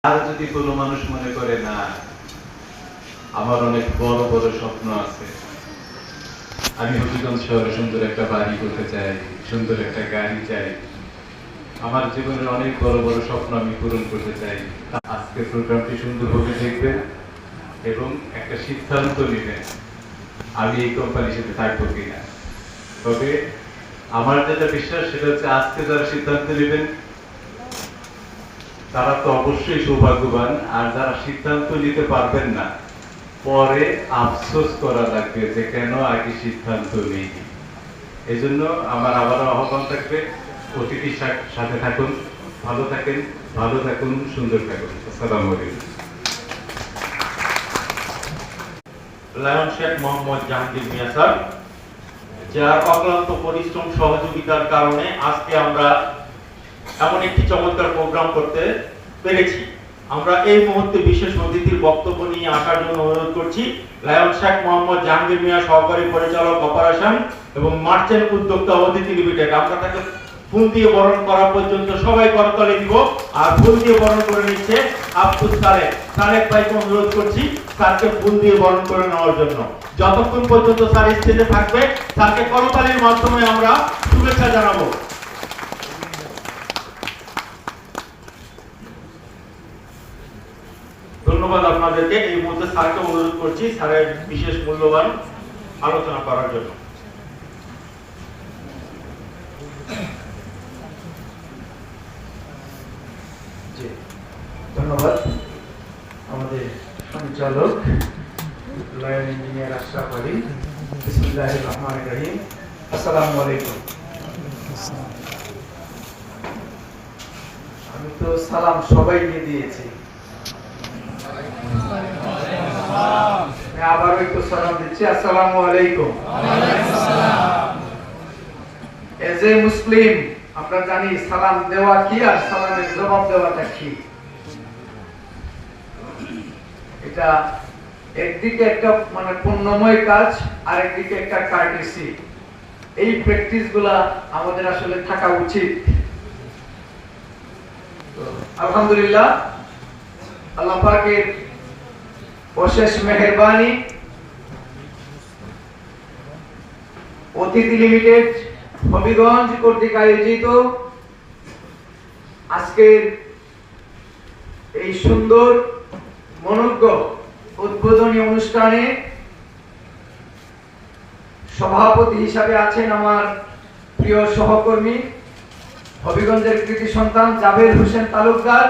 আর যদি কোনো মানুষ মনে করে না আমার অনেক বড় বড় স্বপ্ন আছে, আমি হবিগঞ্জ শহরে সুন্দর একটা বাড়ি করতে চাই, সুন্দর একটা গাড়ি চাই, আমার জীবনের অনেক বড় বড় স্বপ্ন আমি পূরণ করতে চাই, আজকে প্রোগ্রামটি সুন্দরভাবে দেখবেন এবং একটা সিদ্ধান্ত নেবেন আমি এই কোম্পানির সাথে থাকবো কিনা। তবে আমার যেটা বিশ্বাস সেটা হচ্ছে আজকে যারা সিদ্ধান্ত নেবেন তারা তো অবশ্যই সৌভাগ্যবান, আর যারা সিদ্ধান্ত নিতে পারবেন না পরে আফসোস করা লাগবে যে কেন আগে সিদ্ধান্ত নেইনি। এই জন্য আমার আবারও আহ্বান থাকবে, অতিথির সাথে থাকুন, ভালো থাকুন, সুন্দর থাকুন। আসসালামু আলাইকুম। লায়ন শেখ মোহাম্মদ জাহাঙ্গীর মিয়া স্যার, যার অক্লান্ত পরিশ্রম সহযোগিতার কারণে আজকে আমরা এমন একটি চমৎকার প্রোগ্রাম করতে পেরেছি। আমরা এই মুহূর্তে বিশেষ অতিথির বক্তব্য নিয়ে আসার জন্য অনুরোধ করছি লায়ন শেখ মোহাম্মদ জাহাঙ্গীর মিয়া, সহকারী পরিচালক অপারেশন এবং মার্চেন্ট উদ্যোক্তা অতিথি লিমিটেড। আমরা তাকে ফুল দিয়ে বরণ করা পর্যন্ত সবাই করতালি দিব। আর ফুল দিয়ে বরণ করে নিচ্ছে আব্দুল সালেক ভাইকে অনুরোধ করছি স্যারকে ফুল দিয়ে বরণ করে নেওয়ার জন্য। যতক্ষণ পর্যন্ত স্যার স্টেজে থাকবে স্যারকে করতালির মাধ্যমে আমরা শুভেচ্ছা জানাবো। ধন্যবাদ আপনাদেরকে। এই মুহূর্তে স্যারকে অনুরোধ করছি স্যারের বিশেষ মূল্যবান আলোচনা করার জন্য। ধন্যবাদ আমাদের সঞ্চালক লায়ন ইঞ্জিনিয়ার আশরাফ আলী। বিসমিল্লাহির রহমানির রহিম। আসসালামু আলাইকুম। আমি তো সালাম সবাইকে দিয়েছি, আবারও একটু সালাম দিচ্ছি। আসসালামু আলাইকুম। এজ এ মুসলিম আমরা জানি সালাম দেওয়া কি আর সালামের জবাব দেওয়াটা কি। এটা একদিকে একটা মানে পুণ্যময় কাজ, আর একদিকে একটা কার্টেসি। এই প্র্যাকটিস গুলা আমাদের আসলে থাকা উচিত। আলহামদুলিল্লাহ, আল্লাহ পাকের অশেষ মেহেরবানি, অতিথি লিমিটেড হবিগঞ্জ কর্তৃক আয়োজিত আজকের এই সুন্দর মনোজ্ঞ উদ্বোধনী অনুষ্ঠানে সভাপতি হিসাবে আছেন আমার প্রিয় সহকর্মী হবিগঞ্জের কৃতি সন্তান জাবের হোসেন তালুকদার।